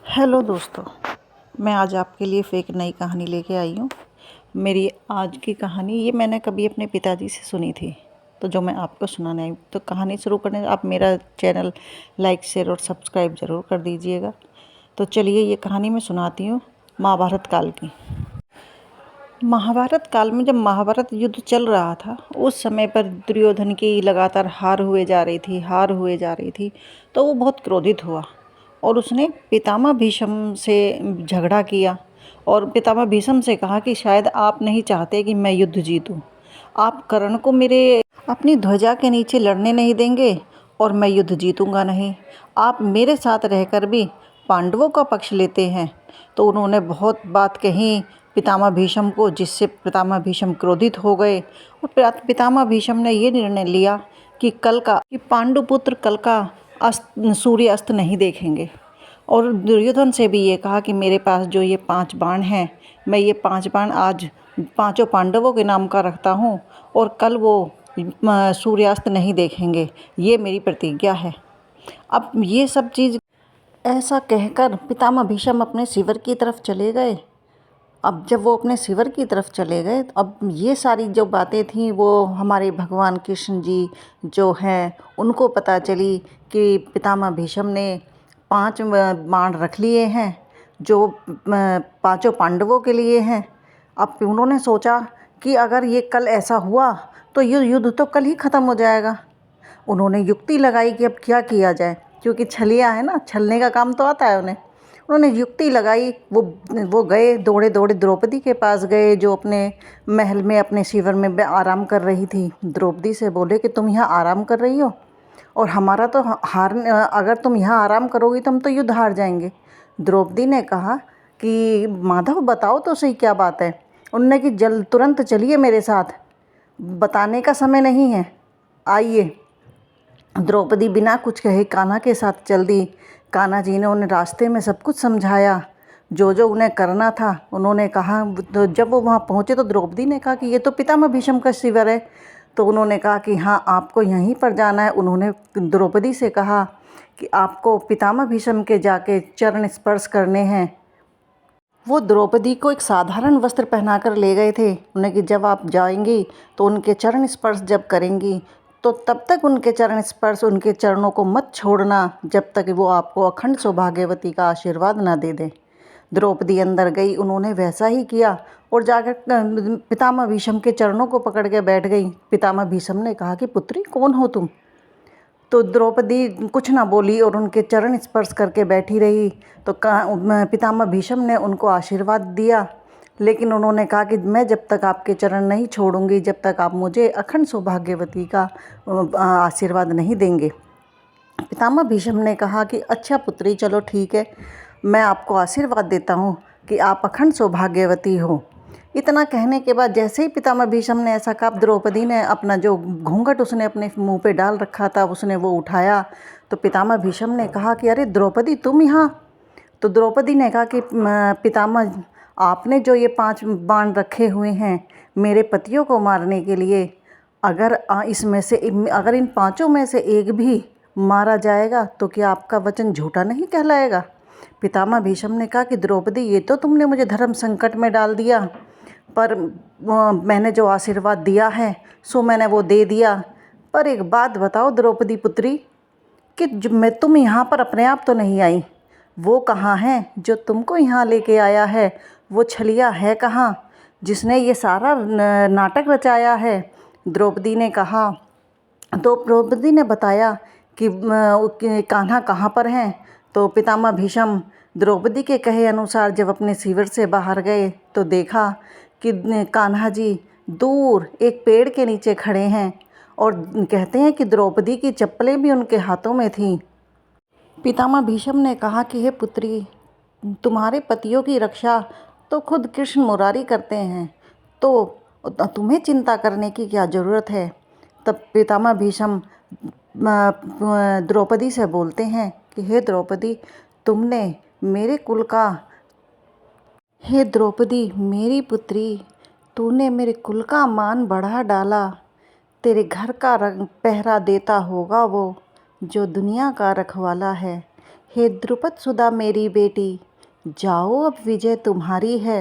Hello दोस्तों, मैं आज आपके लिए एक नई कहानी लेके आई हूँ। मेरी आज की कहानी ये मैंने कभी अपने पिताजी से सुनी थी, तो जो मैं आपको सुनाने आई। तो कहानी शुरू करने से आप मेरा चैनल लाइक शेयर और सब्सक्राइब ज़रूर कर दीजिएगा। तो चलिए ये कहानी मैं सुनाती हूँ महाभारत काल की। महाभारत काल में जब महाभारत युद्ध चल रहा था, उस समय पर दुर्योधन की लगातार हार हुए जा रही थी। तो वो बहुत क्रोधित हुआ और उसने पितामह भीष्म से झगड़ा किया और पितामह भीष्म से कहा कि शायद आप नहीं चाहते कि मैं युद्ध जीतूं। आप कर्ण को मेरे अपनी ध्वजा के नीचे लड़ने नहीं देंगे और मैं युद्ध जीतूंगा नहीं। आप मेरे साथ रहकर भी पांडवों का पक्ष लेते हैं। तो उन्होंने बहुत बात कही पितामह भीष्म को, जिससे पितामह भीष्म क्रोधित हो गए और पितामह भीष्म ने ये निर्णय लिया कि पांडुपुत्र कल का सूर्य अस्त नहीं देखेंगे। और दुर्योधन से भी ये कहा कि मेरे पास जो ये 5 बाण हैं, मैं ये 5 बाण आज पांचों पांडवों के नाम का रखता हूँ और कल वो सूर्यास्त नहीं देखेंगे। ये मेरी प्रतिज्ञा है। अब ये सब चीज़ ऐसा कहकर पितामह भीष्म अपने शिविर की तरफ चले गए। अब जब वो अपने शिविर की तरफ चले गए, तो अब ये सारी जो बातें थीं वो हमारे भगवान कृष्ण जी जो हैं उनको पता चली कि पितामह भीष्म ने 5 बाण रख लिए हैं जो पांचों पांडवों के लिए हैं। अब उन्होंने सोचा कि अगर ये कल ऐसा हुआ तो ये युद्ध तो कल ही ख़त्म हो जाएगा। उन्होंने युक्ति लगाई कि अब क्या किया जाए, क्योंकि छलिया है ना, छलने का काम तो आता है उन्हें। उन्होंने युक्ति लगाई। वो गए, दौड़े दौड़े द्रौपदी के पास गए, जो अपने महल में अपने शिविर में आराम कर रही थी। द्रौपदी से बोले कि तुम यहाँ आराम कर रही हो और हमारा तो अगर तुम यहाँ आराम करोगी तो हम तो युद्ध हार जाएंगे। द्रौपदी ने कहा कि माधव बताओ तो सही क्या बात है। उनने कि तुरंत चलिए मेरे साथ, बताने का समय नहीं है, आइए। द्रौपदी बिना कुछ कहे कान्हा के साथ चल दी। कान्हा जी ने उन्हें रास्ते में सब कुछ समझाया, जो जो उन्हें करना था उन्होंने कहा। तो जब वो वहाँ पहुँचे तो द्रौपदी ने कहा कि ये तो पितामह भीष्म का शिविर है। तो उन्होंने कहा कि हाँ, आपको यहीं पर जाना है। उन्होंने द्रौपदी से कहा कि आपको पितामह भीष्म के जाके चरण स्पर्श करने हैं। वो द्रौपदी को एक साधारण वस्त्र पहनाकर ले गए थे। उन्हें कि जब आप जाएंगी तो उनके चरण स्पर्श जब करेंगी तो तब तक उनके चरण स्पर्श, उनके चरणों को मत छोड़ना जब तक वो आपको अखंड सौभाग्यवती का आशीर्वाद ना दे दें। द्रौपदी अंदर गई, उन्होंने वैसा ही किया और जाकर पितामह भीष्म के चरणों को पकड़ के बैठ गई। पितामह भीष्म ने कहा कि पुत्री, कौन हो तुम? तो द्रौपदी कुछ ना बोली और उनके चरण स्पर्श करके बैठी रही। तो पितामह भीष्म ने उनको आशीर्वाद दिया, लेकिन उन्होंने कहा कि मैं जब तक आपके चरण नहीं छोड़ूंगी, जब तक आप मुझे अखंड सौभाग्यवती का आशीर्वाद नहीं देंगे। पितामह भीष्म ने कहा कि अच्छा पुत्री, चलो ठीक है, मैं आपको आशीर्वाद देता हूँ कि आप अखंड सौभाग्यवती हो। इतना कहने के बाद जैसे ही पितामह भीष्म ने ऐसा कहा, द्रौपदी ने अपना जो घूंघट उसने अपने मुंह पे डाल रखा था उसने वो उठाया। तो पितामह भीष्म ने कहा कि अरे द्रौपदी, तुम यहाँ? तो द्रौपदी ने कहा कि पितामह, आपने जो ये 5 बाण रखे हुए हैं मेरे पतियों को मारने के लिए, अगर अगर इन 5 में से एक भी मारा जाएगा तो क्या आपका वचन झूठा नहीं कहलाएगा? पितामह भीष्म ने कहा कि द्रौपदी, ये तो तुमने मुझे धर्म संकट में डाल दिया, पर मैंने जो आशीर्वाद दिया है सो मैंने वो दे दिया। पर एक बात बताओ द्रौपदी पुत्री, कि तुम यहाँ पर अपने आप तो नहीं आई। वो कहाँ है जो तुमको यहाँ लेके आया है? वो छलिया है कहाँ जिसने ये सारा नाटक रचाया है? द्रौपदी ने कहा। तो द्रौपदी ने बताया कि कान्हा कहाँ पर हैं। तो पितामह भीष्म द्रौपदी के कहे अनुसार जब अपने शिविर से बाहर गए तो देखा कि कान्हा जी दूर एक पेड़ के नीचे खड़े हैं और कहते हैं कि द्रौपदी की चप्पलें भी उनके हाथों में थीं। पितामह भीष्म ने कहा कि हे पुत्री, तुम्हारे पतियों की रक्षा तो खुद कृष्ण मुरारी करते हैं, तो तुम्हें चिंता करने की क्या ज़रूरत है? तब पितामह भीष्म द्रौपदी से बोलते हैं कि हे द्रौपदी, तुमने मेरे कुल का हे द्रौपदी मेरी पुत्री, तूने मेरे कुल का मान बढ़ा डाला। तेरे घर का रंग पहरा देता होगा वो जो दुनिया का रखवाला है। हे द्रुपद सुधा मेरी बेटी, जाओ अब विजय तुम्हारी है।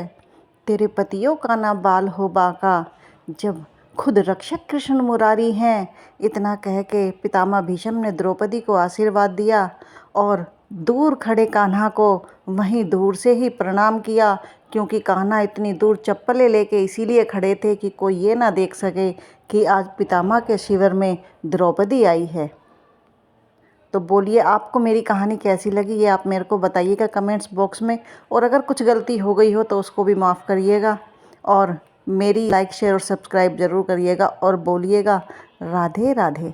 तेरे पतियों का ना बाल हो बाका, जब खुद रक्षक कृष्ण मुरारी हैं। इतना कह के पितामह भीष्म ने द्रौपदी को आशीर्वाद दिया और दूर खड़े कान्हा को वहीं दूर से ही प्रणाम किया, क्योंकि कान्हा इतनी दूर चप्पलें लेके इसीलिए खड़े थे कि कोई ये ना देख सके कि आज पितामह के शिविर में द्रौपदी आई है। तो बोलिए आपको मेरी कहानी कैसी लगी, ये आप मेरे को बताइएगा कमेंट्स बॉक्स में। और अगर कुछ गलती हो गई हो तो उसको भी माफ़ करिएगा, और मेरी लाइक शेयर और सब्सक्राइब ज़रूर करिएगा और बोलिएगा राधे राधे।